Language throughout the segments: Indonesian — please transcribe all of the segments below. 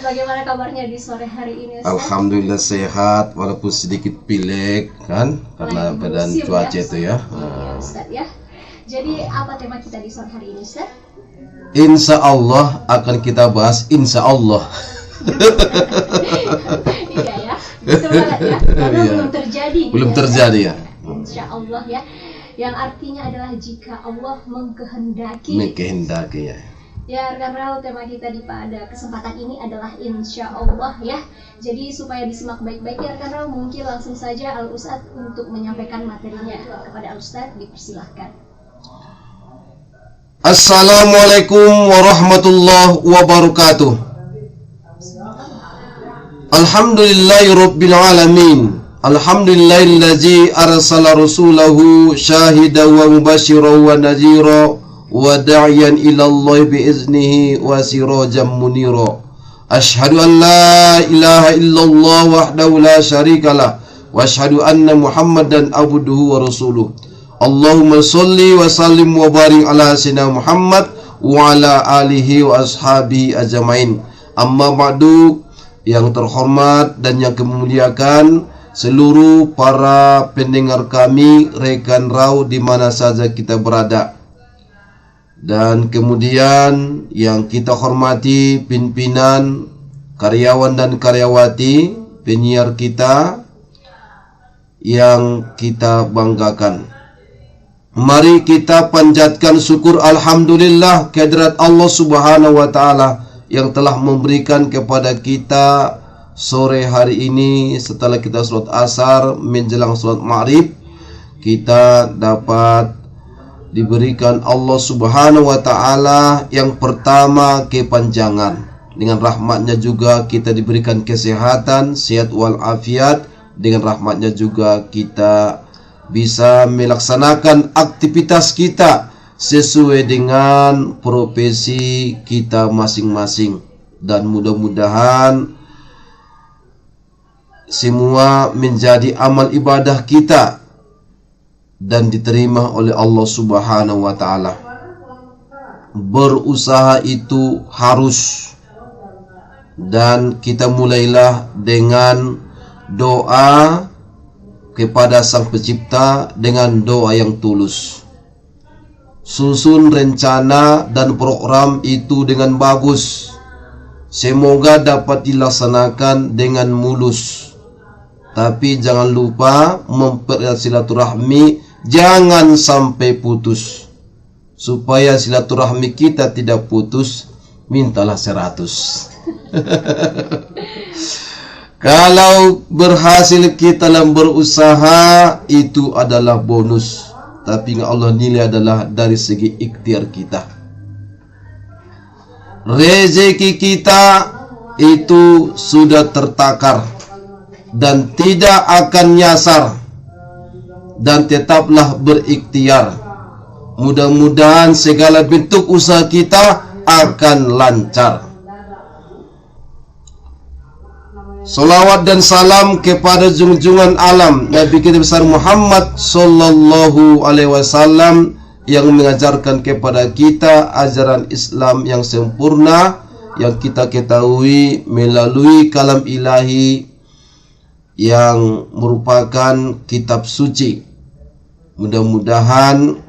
bagaimana kabarnya di sore hari ini, Ustaz? Alhamdulillah sehat, walaupun sedikit pilek kan, karena badan cuaca itu ya. Iya, Ustaz ya. Jadi apa tema kita di sore hari ini, Ustaz? Insya Allah akan kita bahas Insya Allah. Iya ya, semangat ya, karena Iya. belum terjadi. Belum ya, terjadi ya. Insya Allah ya, yang artinya adalah jika Allah mengkehendaki. Mengkehendaki ya. Ya, karena tema kita pada kesempatan ini adalah Insya Allah ya. Jadi supaya disimak baik-baik ya, karena mungkin langsung saja Al Ustadz untuk menyampaikan materinya. Kepada Al Ustadz dipersilahkan. Assalamualaikum warahmatullahi wabarakatuh. Alhamdulillahirabbil alamin. Alhamdulillahillazi arsala rasulahu syahidan wa mubasyiran wa nadhira wa da'iyan ila Allah biiznihi wa sirajan munira. Asyhadu an la ilaha illallah wahdahu la syarikalah wa asyhadu anna Muhammadan abduhu wa rasuluh. Allahumma sholli wa sallim wa barik ala sayyidina Muhammad wa ala alihi wa ashabihi ajmain. Amma ba'du, yang terhormat dan yang kemuliakan seluruh para pendengar kami, rekan Rau di mana saja kita berada. Dan kemudian yang kita hormati pimpinan, karyawan dan karyawati, penyiar kita yang kita banggakan. Mari kita panjatkan syukur alhamdulillah kehadirat Allah Subhanahu wa taala yang telah memberikan kepada kita sore hari ini setelah kita salat asar menjelang salat maghrib, kita dapat diberikan Allah Subhanahu wa taala yang pertama kepanjangan. Dengan rahmatnya juga kita diberikan kesehatan, sehat walafiat. Dengan rahmatnya juga kita bisa melaksanakan aktivitas kita sesuai dengan profesi kita masing-masing. Dan mudah-mudahan semua menjadi amal ibadah kita dan diterima oleh Allah Subhanahu wa taala. Berusaha itu harus, dan kita mulailah dengan doa kepada Sang Pencipta dengan doa yang tulus. Susun rencana dan program itu dengan bagus. Semoga dapat dilaksanakan dengan mulus. Tapi jangan lupa mempererat silaturahmi, jangan sampai putus. Supaya silaturahmi kita tidak putus, mintalah 100. Kalau berhasil kita dalam berusaha, itu adalah bonus. Tapi Allah nilai adalah dari segi ikhtiar kita. Rezeki kita itu sudah tertakar dan tidak akan nyasar, dan tetaplah berikhtiar. Mudah-mudahan segala bentuk usaha kita akan lancar. Salawat dan salam kepada junjungan alam Nabi kita besar Muhammad sallallahu alaihi wasallam yang mengajarkan kepada kita ajaran Islam yang sempurna, yang kita ketahui melalui kalam ilahi yang merupakan kitab suci. Mudah-mudahan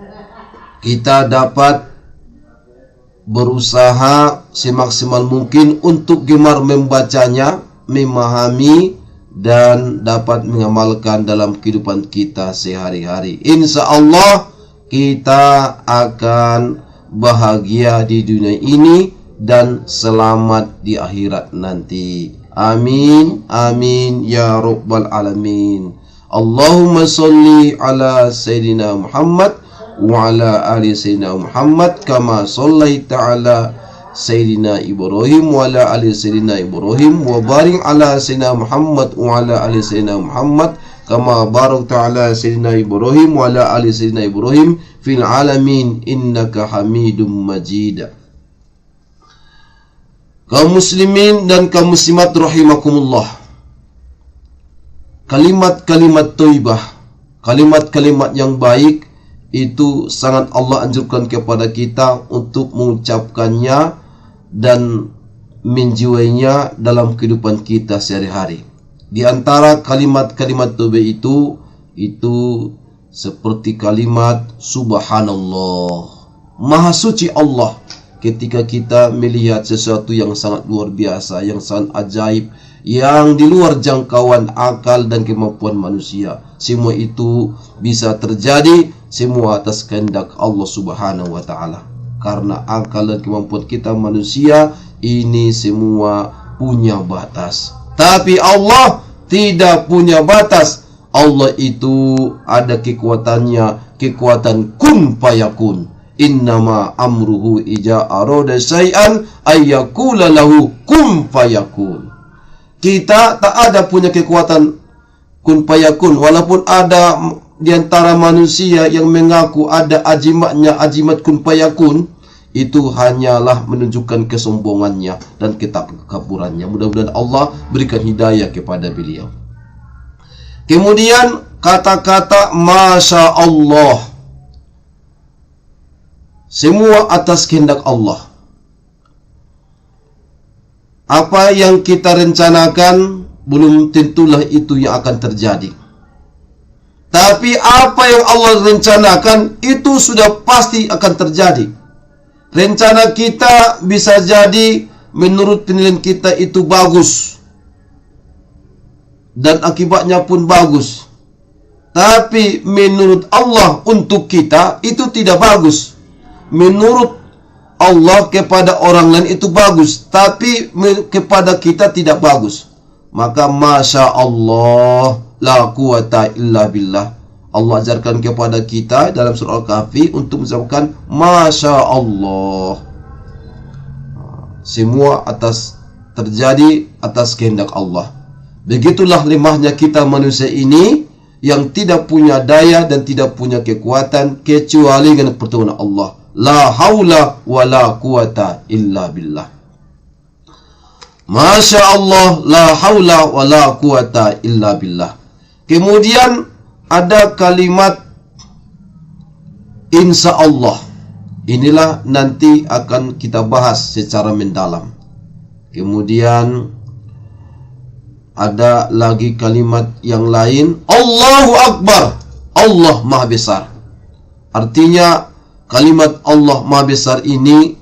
kita dapat berusaha semaksimal mungkin untuk gemar membacanya, memahami, dan dapat mengamalkan dalam kehidupan kita sehari-hari. Insya Allah kita akan bahagia di dunia ini dan selamat di akhirat nanti. Amin, amin ya rabbal alamin. Allahumma sholli ala Sayyidina Muhammad wa ala ali Sayyidina Muhammad kama shallaita ala Sayyidina Ibrahim wa ala ali Sayyidina Ibrahim wa barik ala Sayyidina Muhammad wa ala ali Sayyidina Muhammad kama barakta ala Sayyidina Ibrahim wa ala ali Sayyidina Ibrahim fil alamin innaka Hamidum Majid. Kaum muslimin dan kaum muslimat rahimakumullah. Kalimat-kalimat thayyibah, kalimat-kalimat yang baik itu sangat Allah anjurkan kepada kita untuk mengucapkannya dan menjiwainya dalam kehidupan kita sehari-hari. Di antara kalimat-kalimat taubat itu seperti kalimat subhanallah, maha suci Allah. Ketika kita melihat sesuatu yang sangat luar biasa, yang sangat ajaib, yang di luar jangkauan akal dan kemampuan manusia, semua itu bisa terjadi semua atas kehendak Allah Subhanahu wa taala. Karena akal dan kemampuan kita manusia ini semua punya batas. Tapi Allah tidak punya batas. Allah itu ada kekuatannya, kekuatan kun fayakun. Innama amruhu ija arada syai'an ayyakula lahu kun fayakun. Kita tak ada punya kekuatan kun fayakun, walaupun ada di antara manusia yang mengaku ada ajimat kun fayakun, itu hanyalah menunjukkan kesombongannya dan ketakaburannya. Mudah-mudahan Allah berikan hidayah kepada beliau. Kemudian kata-kata Masya Allah, semua atas kehendak Allah. Apa yang kita rencanakan belum tentulah itu yang akan terjadi. Tapi apa yang Allah rencanakan itu sudah pasti akan terjadi. Rencana kita bisa jadi menurut penilaian kita itu bagus, dan akibatnya pun bagus. Tapi menurut Allah untuk kita itu tidak bagus. Menurut Allah kepada orang lain itu bagus, tapi kepada kita tidak bagus. Maka Masya Allah, la quwata illa billah. Allah ajarkan kepada kita dalam surah Al-Kahfi untuk mengucapkan Masya Allah. Semua terjadi atas kehendak Allah. Begitulah lemahnya kita manusia ini, yang tidak punya daya dan tidak punya kekuatan kecuali dengan pertolongan Allah. La haula wa la quwata illa billah. Masya Allah, la haula wa la quwata illa billah. Kemudian ada kalimat insya Allah. Inilah nanti akan kita bahas secara mendalam. Kemudian ada lagi kalimat yang lain, Allahu Akbar, Allah Maha Besar. Artinya kalimat Allah Maha Besar ini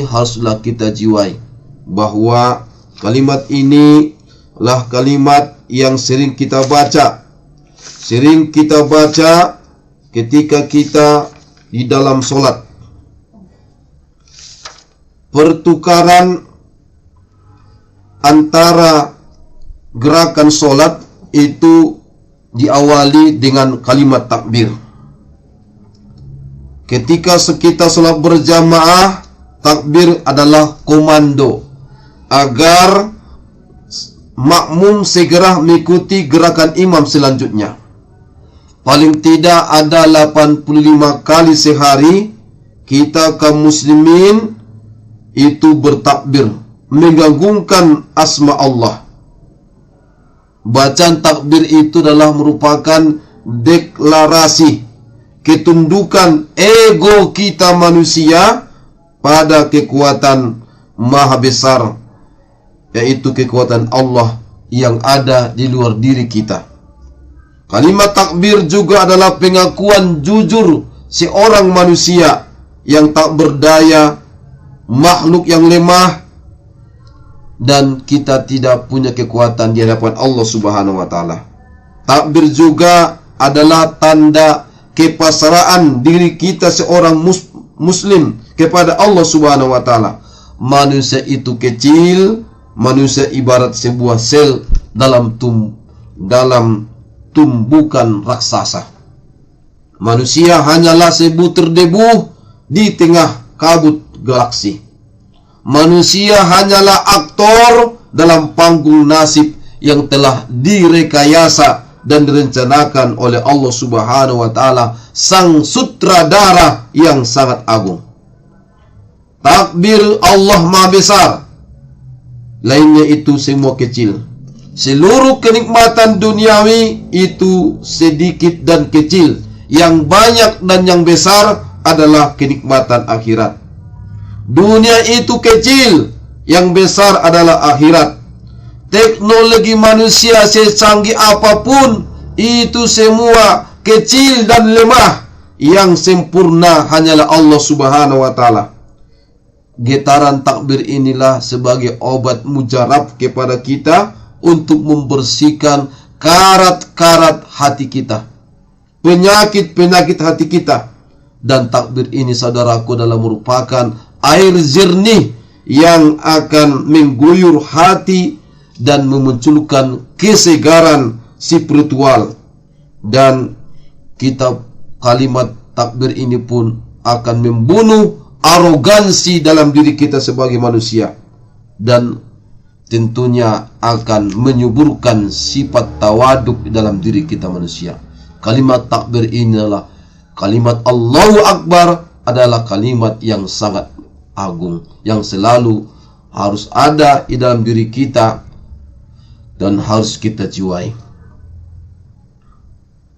haruslah kita jiwai, bahwa kalimat ini adalah kalimat yang sering kita baca. Sering kita baca ketika kita di dalam solat. Pertukaran antara gerakan solat itu diawali dengan kalimat takbir. Ketika kita solat berjamaah, takbir adalah komando agar makmum segera mengikuti gerakan imam selanjutnya. Paling tidak ada 85 kali sehari kita kaum muslimin itu bertakbir, mengagungkan asma Allah. Bacaan takbir itu adalah merupakan deklarasi ketundukan ego kita manusia pada kekuatan Maha Besar, yaitu kekuatan Allah yang ada di luar diri kita. Kalimat takbir juga adalah pengakuan jujur seorang manusia yang tak berdaya, makhluk yang lemah, dan kita tidak punya kekuatan di hadapan Allah Subhanahu wa taala. Takbir juga adalah tanda kepasrahan diri kita seorang muslim kepada Allah Subhanahu wa taala. Manusia itu kecil, manusia ibarat sebuah sel dalam tumbukan raksasa. Manusia hanyalah sebutir debu di tengah kabut galaksi. Manusia hanyalah aktor dalam panggung nasib yang telah direkayasa dan direncanakan oleh Allah Subhanahu wa taala, sang sutradara yang sangat agung. Takbir Allah Maha Besar, lainnya itu semua kecil. Seluruh kenikmatan duniawi itu sedikit dan kecil. Yang banyak dan yang besar adalah kenikmatan akhirat. Dunia itu kecil, yang besar adalah akhirat. Teknologi manusia secanggih apapun, itu semua kecil dan lemah. Yang sempurna hanyalah Allah Subhanahu wa taala. Getaran takbir inilah sebagai obat mujarab kepada kita untuk membersihkan karat-karat hati kita, penyakit-penyakit hati kita. Dan takbir ini, saudaraku, adalah merupakan air jernih yang akan mengguyur hati dan memunculkan kesegaran spiritual. Dan kalimat takbir ini pun akan membunuh arogansi dalam diri kita sebagai manusia, dan tentunya akan menyuburkan sifat tawaduk dalam diri kita manusia. Kalimat takbir ini adalah kalimat Allahu Akbar, adalah kalimat yang sangat agung, yang selalu harus ada di dalam diri kita dan harus kita jiwai.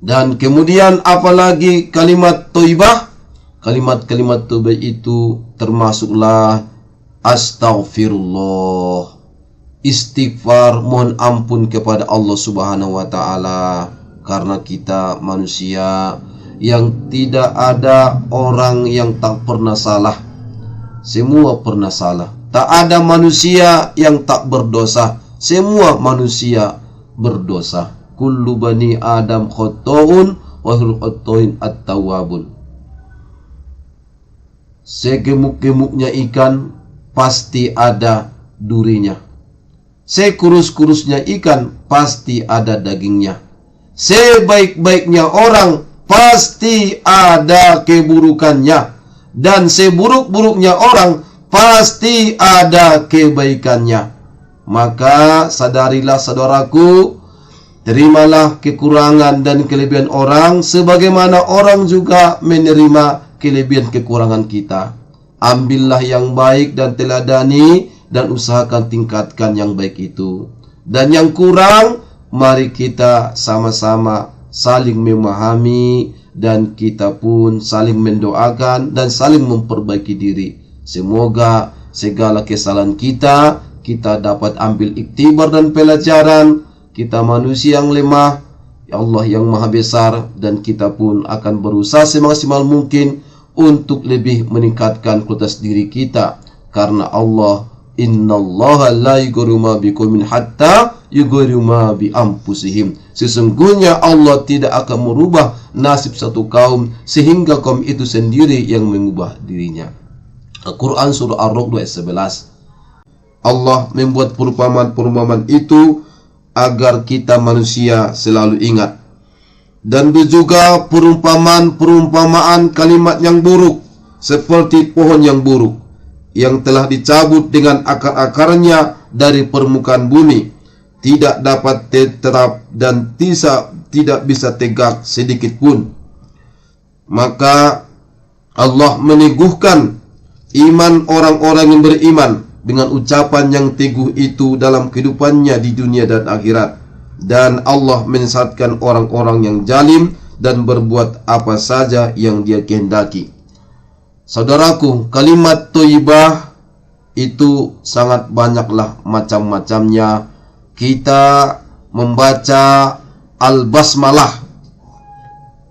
Dan kemudian apalagi kalimat thayyibah. Kalimat-kalimat thayyibah itu termasuklah astaghfirullah, istighfar, mohon ampun kepada Allah Subhanahu wa taala. Karena kita manusia yang tidak ada orang yang tak pernah salah. Semua pernah salah. Tak ada manusia yang tak berdosa. Semua manusia berdosa. Kullu bani Adam khotoun wa khairu khotoin at-tawwabun. Segemuk-gemuknya ikan pasti ada durinya. Sekurus-kurusnya ikan pasti ada dagingnya. Sebaik-baiknya orang pasti ada keburukannya. Dan seburuk-buruknya orang pasti ada kebaikannya. Maka sadarilah, saudaraku, terimalah kekurangan dan kelebihan orang sebagaimana orang juga menerima kelebihan kekurangan kita. Ambillah yang baik dan teladani, dan usahakan tingkatkan yang baik itu. Dan yang kurang, mari kita sama-sama saling memahami, dan kita pun saling mendoakan dan saling memperbaiki diri. Semoga segala kesalahan kita dapat ambil iktibar dan pelajaran. Kita manusia yang lemah, ya Allah yang maha besar, dan kita pun akan berusaha semaksimal mungkin untuk lebih meningkatkan kualitas diri kita. Karena Allah, innallaha la yughayyiru ma biqaumin hatta yughayyiru ma bi anfusihim. Sesungguhnya Allah tidak akan merubah nasib satu kaum sehingga kaum itu sendiri yang mengubah dirinya. Al-Quran surah Ar-Ra'd ayat 11. Allah membuat perumpamaan-perumpamaan itu agar kita manusia selalu ingat. Dan juga perumpamaan-perumpamaan kalimat yang buruk, seperti pohon yang buruk yang telah dicabut dengan akar-akarnya dari permukaan bumi, tidak dapat tetap dan tidak bisa tegak sedikit pun. Maka Allah meneguhkan iman orang-orang yang beriman dengan ucapan yang teguh itu dalam kehidupannya di dunia dan akhirat. Dan Allah menyesatkan orang-orang yang zalim dan berbuat apa saja yang dia kehendaki. Saudaraku, kalimat thayyibah itu sangat banyaklah macam-macamnya. Kita membaca al-basmalah,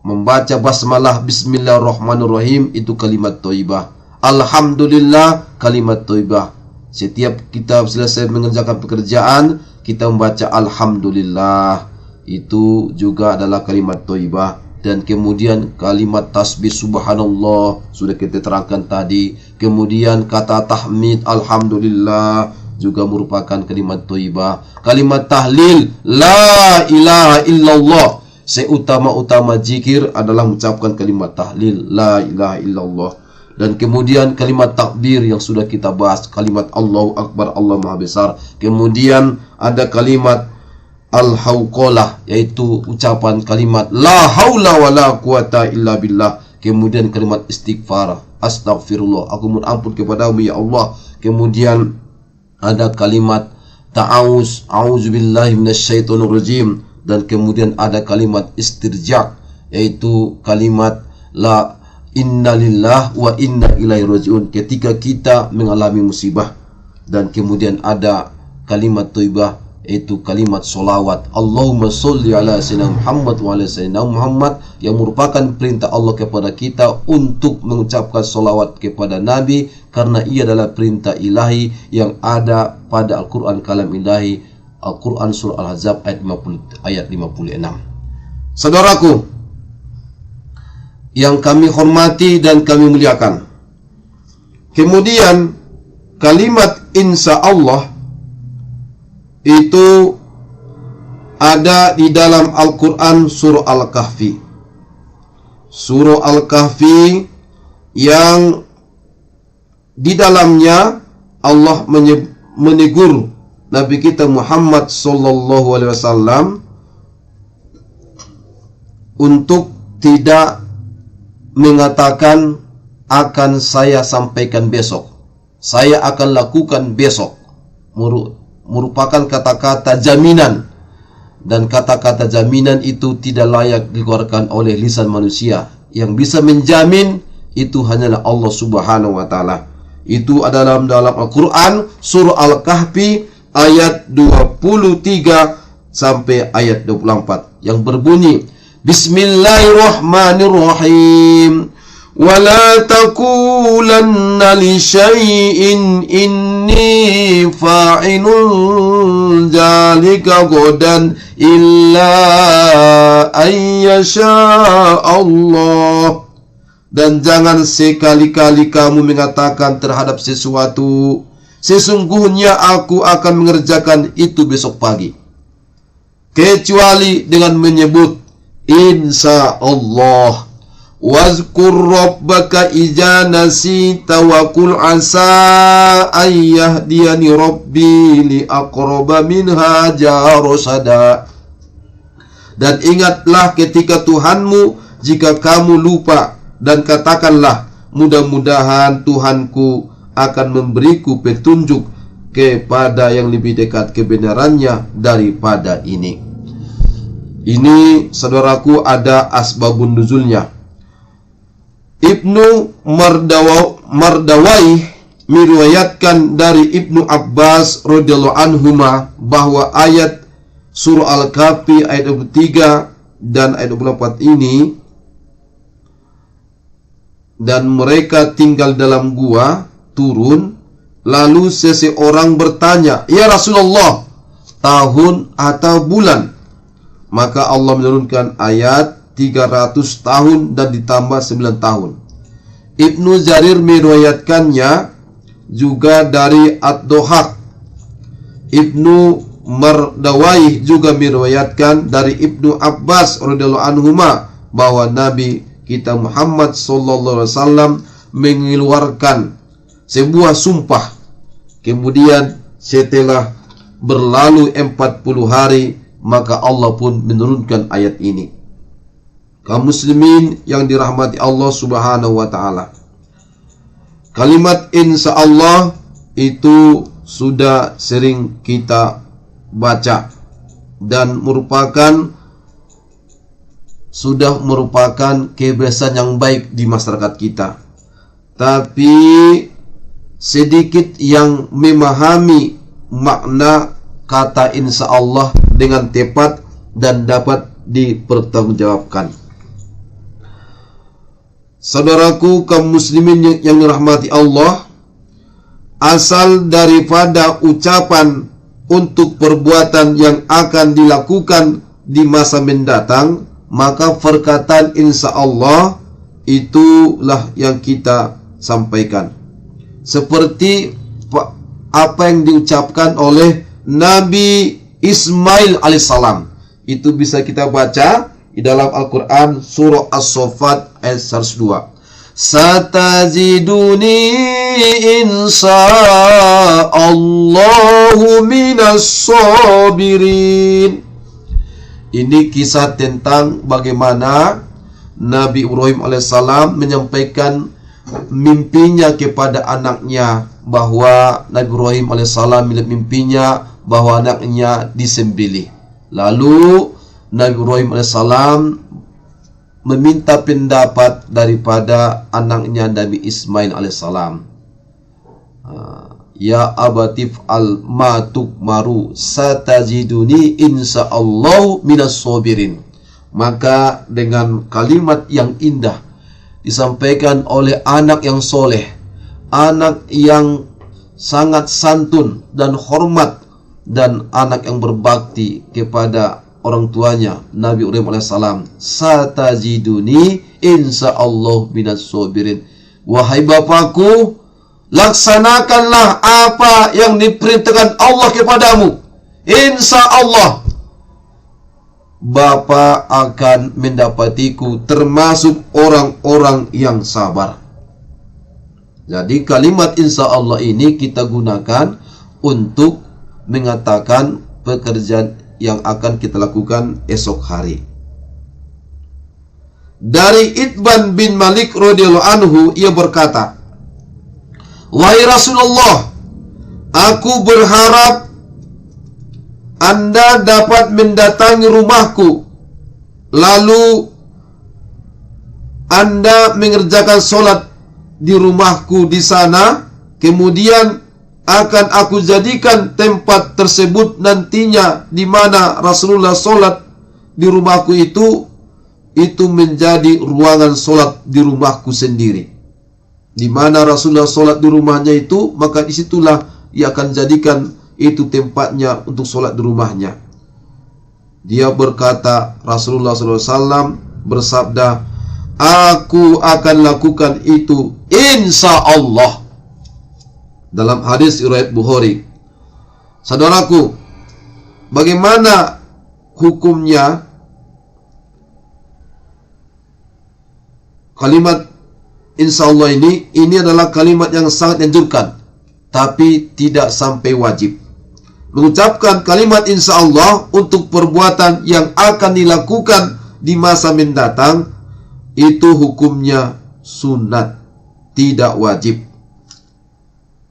membaca basmalah bismillahirrahmanirrahim, itu kalimat thayyibah. Alhamdulillah, kalimat thayyibah. Setiap kita selesai mengerjakan pekerjaan, kita membaca alhamdulillah, itu juga adalah kalimat thayyibah. Dan kemudian kalimat tasbih subhanallah sudah kita terangkan tadi. Kemudian kata tahmid alhamdulillah juga merupakan kalimat thayyibah. Kalimat tahlil la ilaha illallah, seutama-utama zikir adalah mengucapkan kalimat tahlil la ilaha illallah. Dan kemudian kalimat takbir yang sudah kita bahas, kalimat Allahu Akbar, Allah Maha Besar. Kemudian ada kalimat al-hauqalah, yaitu ucapan kalimat la haula wala quwata illa billah. Kemudian kalimat istighfar, astaghfirullah, aku mohon ampun kepadamu ya Allah. Kemudian ada kalimat ta'awuz, a'udzubillahi minasyaitonir rajim. Dan kemudian ada kalimat istirja, yaitu kalimat la innalillah wa inna ilaihi rajiun, ketika kita mengalami musibah. dan kemudian ada kalimat thayyibah, yaitu kalimat solawat, Allahumma sholli ala sayyidina Muhammad wa ala sayyidina Muhammad, yang merupakan perintah Allah kepada kita untuk mengucapkan solawat kepada Nabi, karena ia adalah perintah ilahi yang ada pada Al-Quran kalam ilahi, Al-Quran surah Al-Ahzab ayat 56. Saudaraku yang kami hormati dan kami muliakan, kemudian kalimat insya Allah itu ada di dalam Al-Quran surah Al-Kahfi. Surah Al-Kahfi yang di dalamnya Allah menegur Nabi kita Muhammad sallallahu alaihi wasallam untuk tidak mengatakan akan saya sampaikan besok, saya akan lakukan besok, merupakan kata-kata jaminan, dan kata-kata jaminan itu tidak layak dikeluarkan oleh lisan manusia. Yang bisa menjamin itu hanyalah Allah Subhanahu wa taala. Itu adalah dalam Al-Quran surah Al-Kahfi ayat 23 sampai ayat 24 yang berbunyi, Bismillahirrahmanirrahim. ولا تقولن لشيء إني فاعل ذلك غدا إلا أن يشاء الله. Dan jangan sekali-kali kamu mengatakan terhadap sesuatu, sesungguhnya aku akan mengerjakan itu besok pagi, kecuali dengan menyebut insya Allah. Wazkur rabbaka idza nasita wa qul asa an yahdiyani rabbi li aqraba min hadha rasada. Dan ingatlah ketika Tuhanmu jika kamu lupa, dan katakanlah mudah-mudahan Tuhanku akan memberiku petunjuk kepada yang lebih dekat kebenarannya daripada ini. Ini saudaraku ada asbabun nuzulnya. Ibnu Mardawai meriwayatkan dari Ibnu Abbas radhiyallahu anhuma bahwa ayat surah Al-Kahfi ayat 23 dan ayat 24 ini, dan mereka tinggal dalam gua, turun, lalu seseorang bertanya, ya Rasulullah, tahun atau bulan? Maka Allah menurunkan ayat 300 tahun dan ditambah 9 tahun. Ibnu Jarir meriwayatkannya juga dari Ad-Dohak. Ibnu Mardawai juga meriwayatkan dari Ibnu Abbas radhiyallahu anhuma bahwa Nabi kita Muhammad sallallahu alaihi wasallam mengeluarkan sebuah sumpah. Kemudian setelah berlalu 40 hari, maka Allah pun menurunkan ayat ini. Kaum muslimin yang dirahmati Allah Subhanahu wa taala, kalimat insya Allah itu sudah sering kita baca dan sudah merupakan kebiasaan yang baik di masyarakat kita. Tapi sedikit yang memahami makna kata insya Allah dengan tepat dan dapat dipertanggungjawabkan. Saudaraku kaum muslimin yang dirahmati Allah, asal daripada ucapan untuk perbuatan yang akan dilakukan di masa mendatang, maka perkataan insya Allah itulah yang kita sampaikan. Seperti apa yang diucapkan oleh Nabi Ismail alaihissalam, itu bisa kita baca di dalam Al-Quran surah As-Saffat ayat 102. Satajiduni insya'allahu minas sabirin. Ini kisah tentang bagaimana Nabi Ibrahim alaihissalam menyampaikan mimpinya kepada anaknya, bahwa Nabi Ibrahim alaihissalam mimpinya bahwa anaknya disembelih. Lalu Nabi Ibrahim alaihissalam meminta pendapat daripada anaknya Nabi Ismail alaihissalam. ya abatif al matuk maru satajiduni insyaallah minas sabirin. Maka dengan kalimat yang indah disampaikan oleh anak yang soleh, anak yang sangat santun dan hormat, dan anak yang berbakti kepada orang tuanya, Nabi Ibrahim alaihissalam, satajiduni insyaallah minas sabirin. Wahai bapakku, laksanakanlah apa yang diperintahkan Allah kepadamu. Insya Allah Bapa akan mendapatiku termasuk orang-orang yang sabar. Jadi kalimat insya Allah ini kita gunakan untuk mengatakan pekerjaan yang akan kita lakukan esok hari. Dari Itban bin Malik radhiyallahu anhu, ia berkata, wahai Rasulullah, aku berharap Anda dapat mendatangi rumahku, lalu Anda mengerjakan sholat di rumahku di sana, kemudian akan aku jadikan tempat tersebut nantinya di mana Rasulullah sholat di rumahku itu menjadi ruangan sholat di rumahku sendiri. Di mana Rasulullah sholat di rumahnya itu, maka disitulah ia akan jadikan itu tempatnya untuk sholat di rumahnya. Dia berkata, Rasulullah SAW bersabda, aku akan lakukan itu insya Allah. Dalam hadis riwayat Bukhari. Saudaraku, bagaimana hukumnya kalimat insya Allah ini? Ini adalah kalimat yang sangat dianjurkan, tapi tidak sampai wajib. Mengucapkan kalimat insya Allah untuk perbuatan yang akan dilakukan di masa mendatang, itu hukumnya sunat, tidak wajib.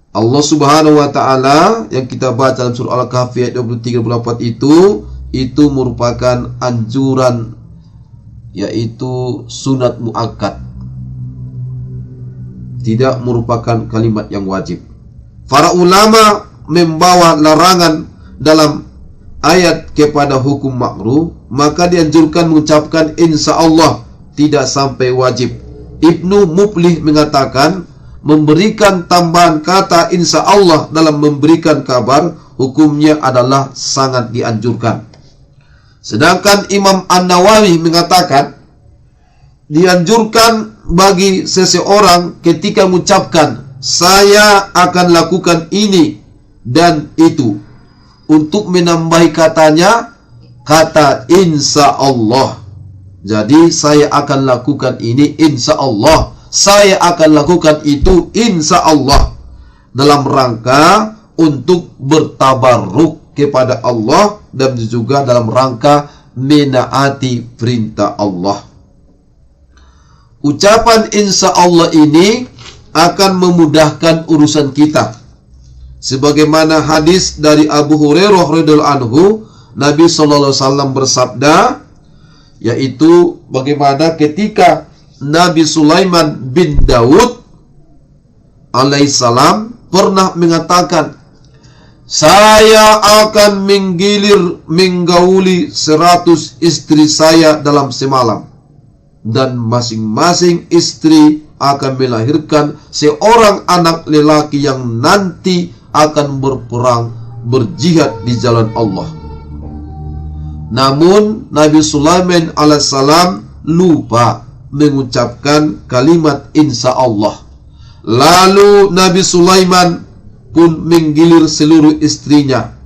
Allah Subhanahu wa Ta'ala yang kita baca dalam surah Al-Kahfi ayat 23-24 itu merupakan anjuran, yaitu sunat muakkad, tidak merupakan kalimat yang wajib. Para ulama membawa larangan dalam ayat kepada hukum makruh, maka dianjurkan mengucapkan insya Allah, tidak sampai wajib. Ibnu Muflih mengatakan, memberikan tambahan kata insya Allah dalam memberikan kabar, hukumnya adalah sangat dianjurkan. Sedangkan Imam An-Nawawi mengatakan, dianjurkan bagi seseorang ketika mengucapkan saya akan lakukan ini dan itu, untuk menambahi katanya kata insya Allah. Jadi saya akan lakukan ini insya Allah, saya akan lakukan itu insya Allah, dalam rangka untuk bertabarruk kepada Allah dan juga dalam rangka menaati perintah Allah. Ucapan insya Allah ini akan memudahkan urusan kita. Sebagaimana hadis dari Abu Hurairah radhiyallahu anhu, Nabi SAW bersabda, yaitu bagaimana ketika Nabi Sulaiman bin Daud alaihissalam pernah mengatakan, saya akan menggauli 100 istri saya dalam semalam, dan masing-masing istri akan melahirkan seorang anak lelaki yang nanti akan berperang, berjihad di jalan Allah. Namun Nabi Sulaiman alaihissalam lupa mengucapkan kalimat insya Allah. Lalu Nabi Sulaiman pun menggilir seluruh istrinya,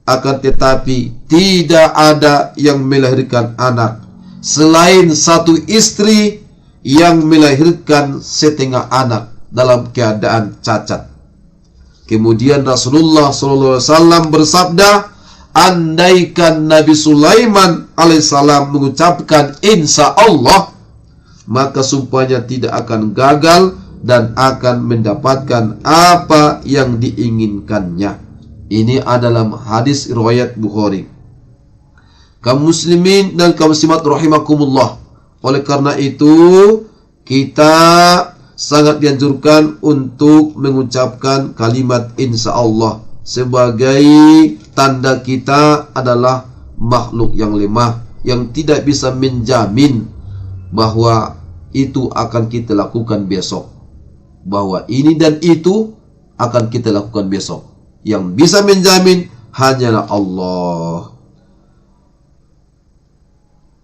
akan tetapi tidak ada yang melahirkan anak, selain satu istri yang melahirkan setengah anak dalam keadaan cacat. Kemudian Rasulullah SAW bersabda, andaikan Nabi Sulaiman alaihissalam mengucapkan insya Allah, maka sumpahnya tidak akan gagal dan akan mendapatkan apa yang diinginkannya. Ini adalah hadis riwayat Bukhari. Kaum muslimin dan kaum muslimat rahimakumullah, oleh karena itu kita sangat dianjurkan untuk mengucapkan kalimat insyaallah sebagai tanda kita adalah makhluk yang lemah, yang tidak bisa menjamin bahwa itu akan kita lakukan besok, bahwa ini dan itu akan kita lakukan besok. Yang bisa menjamin hanyalah Allah.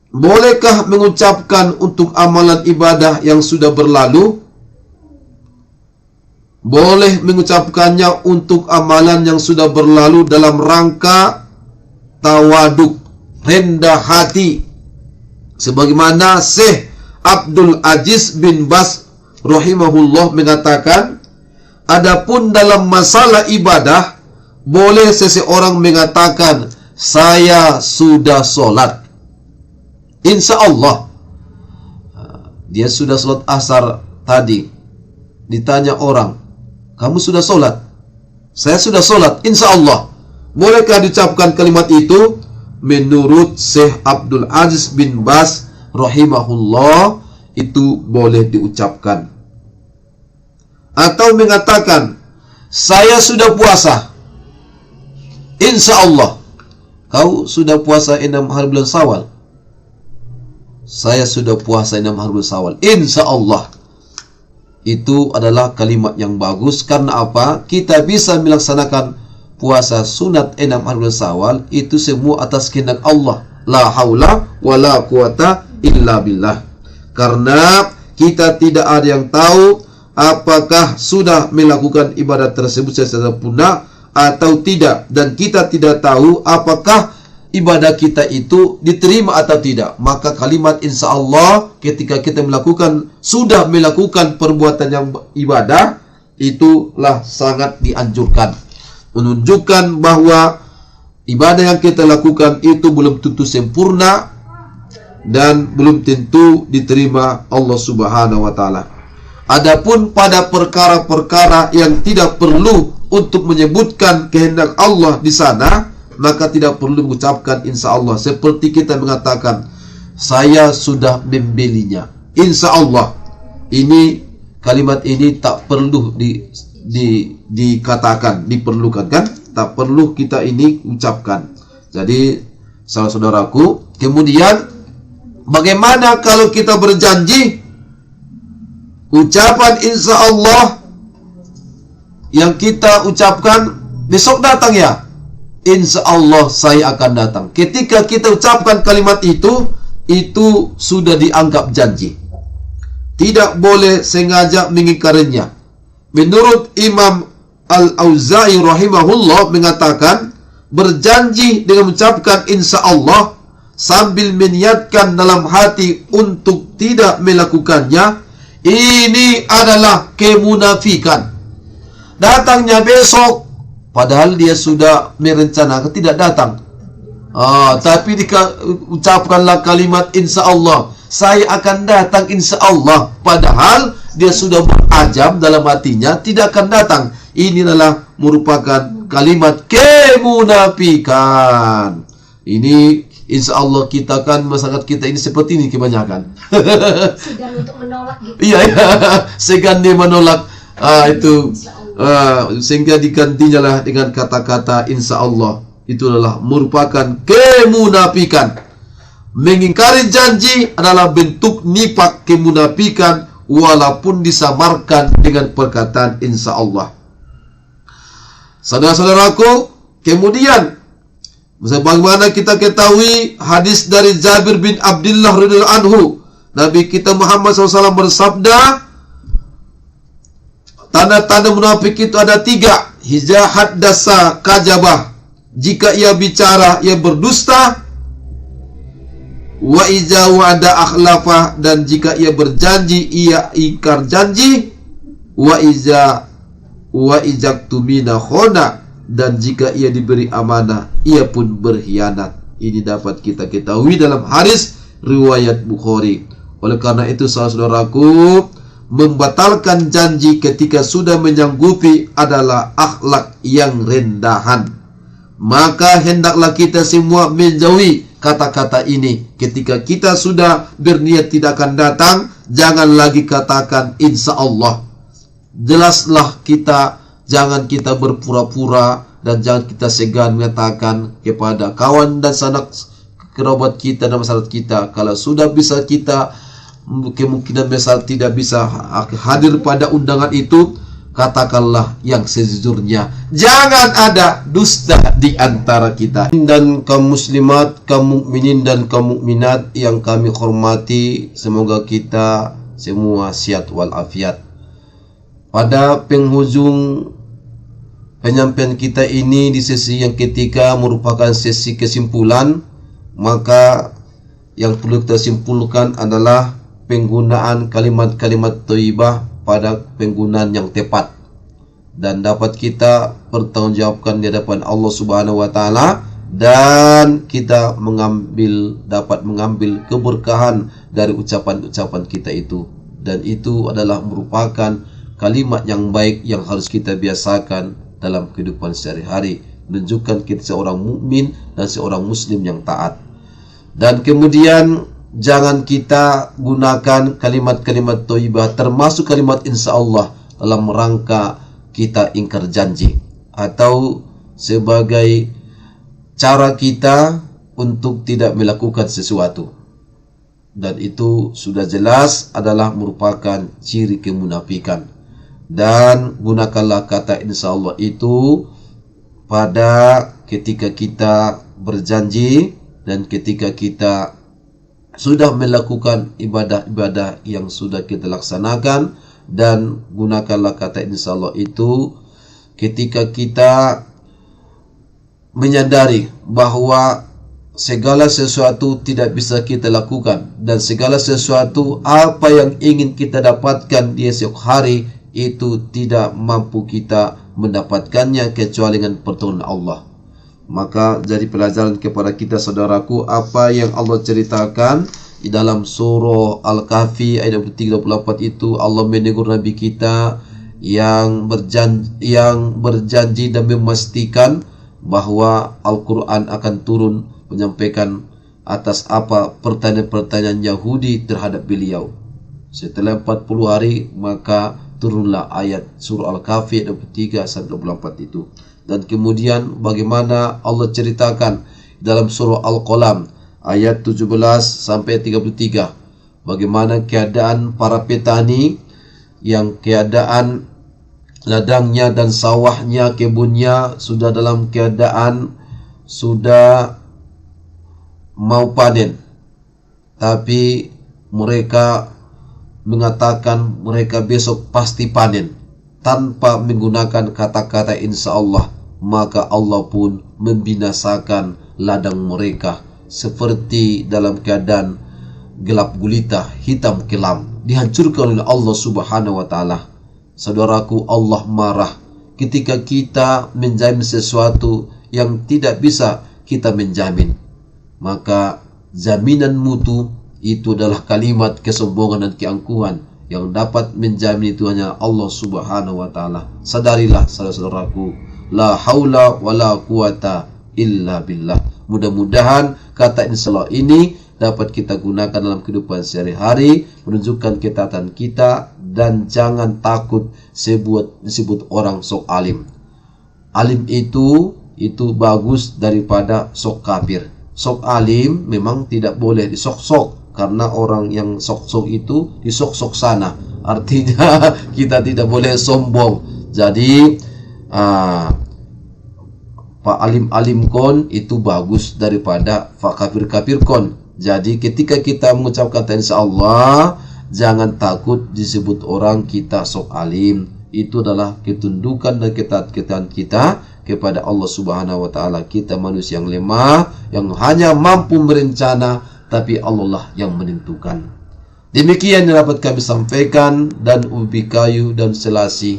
Bolehkah mengucapkan untuk amalan ibadah yang sudah berlalu? Boleh mengucapkannya untuk amalan yang sudah berlalu dalam rangka tawaduk, rendah hati. Sebagaimana Syekh Abdul Aziz bin Baz rahimahullah mengatakan, adapun dalam masalah ibadah, boleh seseorang mengatakan, saya sudah sholat. Insya Allah. Dia sudah sholat asar tadi. Ditanya orang, kamu sudah sholat? Saya sudah sholat, insya Allah. Bolehkah diucapkan kalimat itu? Menurut Syekh Abdul Aziz bin Baz rahimahullah, itu boleh diucapkan. Atau mengatakan, saya sudah puasa, insya Allah. Kau sudah puasa 6 hari bulan Syawal? Saya sudah puasa 6 hari bulan Syawal, insya Allah. Itu adalah kalimat yang bagus. Karena apa? Kita bisa melaksanakan puasa sunat 6 hari bulan Syawal itu semua atas kehendak Allah. La haula wa la quwata illa billah. Karena kita tidak ada yang tahu apakah sudah melakukan ibadat tersebut secara sempurna atau tidak, dan kita tidak tahu apakah ibadah kita itu diterima atau tidak. Maka kalimat insya Allah ketika kita sudah melakukan perbuatan yang ibadah, itulah sangat dianjurkan, menunjukkan bahwa ibadah yang kita lakukan itu belum tentu sempurna dan belum tentu diterima Allah Subhanahu wa taala. Adapun pada perkara-perkara yang tidak perlu untuk menyebutkan kehendak Allah di sana, maka tidak perlu mengucapkan insya Allah. Seperti kita mengatakan, saya sudah membelinya, insya Allah. Ini kalimat ini tak perlu dikatakan, diperlukan kan? Tak perlu kita ini ucapkan. Jadi saudara-saudaraku, kemudian bagaimana kalau kita berjanji? Ucapan insya Allah yang kita ucapkan besok datang ya, insya Allah saya akan datang. Ketika kita ucapkan kalimat itu sudah dianggap janji. Tidak boleh sengaja mengingkarinya. Menurut Imam Al-Auza'i rahimahullah mengatakan, berjanji dengan mengucapkan insya Allah sambil meniatkan dalam hati untuk tidak melakukannya, ini adalah kemunafikan. Datangnya besok, padahal dia sudah merencanakan tidak datang. Tapi ucapkanlah kalimat insya Allah, saya akan datang insya Allah. Padahal dia sudah berazam dalam hatinya tidak akan datang. Ini adalah merupakan kalimat kemunafikan. Ini insya Allah kita kan, masyarakat kita ini seperti ini kebanyakan. Segan untuk menolak gitu. Iya, segan dia menolak. Itu sehingga digantinya lah dengan kata-kata insya Allah. Itu adalah merupakan kemunafikan. Mengingkari janji adalah bentuk nifak kemunafikan, walaupun disamarkan dengan perkataan insya Allah. Saudara-saudaraku, kemudian sebagaimana kita ketahui hadis dari Jabir bin Abdullah radhiyallahu anhu, Nabi kita Muhammad SAW bersabda, tanda-tanda munafik itu ada 3. Hiza haddasa kadzabah, jika ia bicara ia berdusta. Wa iza wa'ada akhlafah, dan jika ia berjanji ia ingkar janji. Wa tumina khona, dan jika ia diberi amanah ia pun berkhianat. Ini dapat kita ketahui dalam hadis riwayat Bukhari. Oleh karena itu saudaraku, membatalkan janji ketika sudah menyanggupi adalah akhlak yang rendahan. Maka hendaklah kita semua menjauhi kata-kata ini. Ketika kita sudah berniat tidak akan datang, jangan lagi katakan insya Allah. Jelaslah kita, jangan kita berpura-pura, dan jangan kita segan mengatakan kepada kawan dan sanak kerabat kita dan masyarakat kita, kalau sudah bisa kita kemungkinan besar tidak bisa hadir pada undangan itu, katakanlah yang sejujurnya. Jangan ada dusta di antara kita. Dan kaum muslimat, kaum mukminin dan kaum mukminat yang kami hormati, semoga kita semua sehat walafiat. Pada penghujung penyampaian kita ini di sesi yang ketiga merupakan sesi kesimpulan, maka yang perlu kita simpulkan adalah penggunaan kalimat-kalimat thayyibah pada penggunaan yang tepat dan dapat kita pertanggungjawabkan di hadapan Allah Subhanahu wa taala, dan kita dapat mengambil keberkahan dari ucapan-ucapan kita itu, dan itu adalah merupakan kalimat yang baik yang harus kita biasakan dalam kehidupan sehari-hari, menunjukkan kita seorang mukmin dan seorang muslim yang taat. Dan kemudian jangan kita gunakan kalimat-kalimat thayyibah termasuk kalimat insyaallah dalam rangka kita ingkar janji atau sebagai cara kita untuk tidak melakukan sesuatu, dan itu sudah jelas adalah merupakan ciri kemunafikan. Dan gunakanlah kata insyaallah itu pada ketika kita berjanji dan ketika kita sudah melakukan ibadah-ibadah yang sudah kita laksanakan, dan gunakanlah kata insyaallah itu ketika kita menyadari bahwa segala sesuatu tidak bisa kita lakukan, dan segala sesuatu apa yang ingin kita dapatkan di esok hari itu tidak mampu kita mendapatkannya kecuali dengan pertolongan Allah. Maka jadi pelajaran kepada kita saudaraku, apa yang Allah ceritakan di dalam surah Al-Kahfi ayat 33-34 itu, Allah menegur Nabi kita yang berjanji dan memastikan bahwa Al-Quran akan turun menyampaikan atas apa pertanyaan-pertanyaan Yahudi terhadap beliau. Setelah 40 hari maka turunlah ayat surah Al-Kahfi ayat 23-24 itu. Dan kemudian bagaimana Allah ceritakan dalam surah Al-Qalam ayat 17-33, bagaimana keadaan para petani yang keadaan ladangnya dan sawahnya, kebunnya sudah dalam keadaan sudah mau panen, tapi mereka mengatakan mereka besok pasti panen tanpa menggunakan kata-kata insyaallah, maka Allah pun membinasakan ladang mereka seperti dalam keadaan gelap gulita, hitam kelam, dihancurkan oleh Allah Subhanahu wa taala. Saudaraku, Allah marah ketika kita menjamin sesuatu yang tidak bisa kita menjamin. Maka jaminan mutu itu adalah kalimat kesombongan dan keangkuhan. Yang dapat menjamin itu hanya Allah Subhanahu wa taala. Sadarilah saudaraku, la haula wala quwata illa billah. Mudah-mudahan kata insyaallah ini dapat kita gunakan dalam kehidupan sehari-hari, menunjukkan ketaatan kita, dan jangan takut disebut orang sok alim. Alim itu bagus daripada sok kafir. Sok alim memang tidak boleh disok-sok, karena orang yang sok-sok itu disok-sok sana. Artinya kita tidak boleh sombong. Jadi Pak alim-alim kon itu bagus daripada Pak kafir-kafir kon. Jadi ketika kita mengucapkan insyaallah, jangan takut disebut orang kita sok alim. Itu adalah ketundukan dan ketaatan kita kepada Allah Subhanahu wa taala. Kita manusia yang lemah, yang hanya mampu berencana, tapi Allah lah yang menentukan. Demikian yang dapat kami sampaikan, dan ubi kayu dan selasi.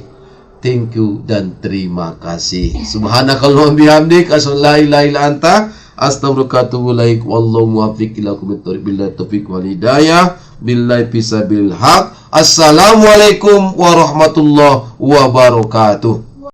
Thank you dan terima kasih. Subhanakallahumma bihamdik, asyhadu an la ilaha illa anta, astaghfiruka wa atubu ilaik. Wallahu muwaffiq ila aqwamit thoriq, billahi taufiq wal hidayah, billahi fisabilil haq. Assalamualaikum warahmatullahi wabarakatuh.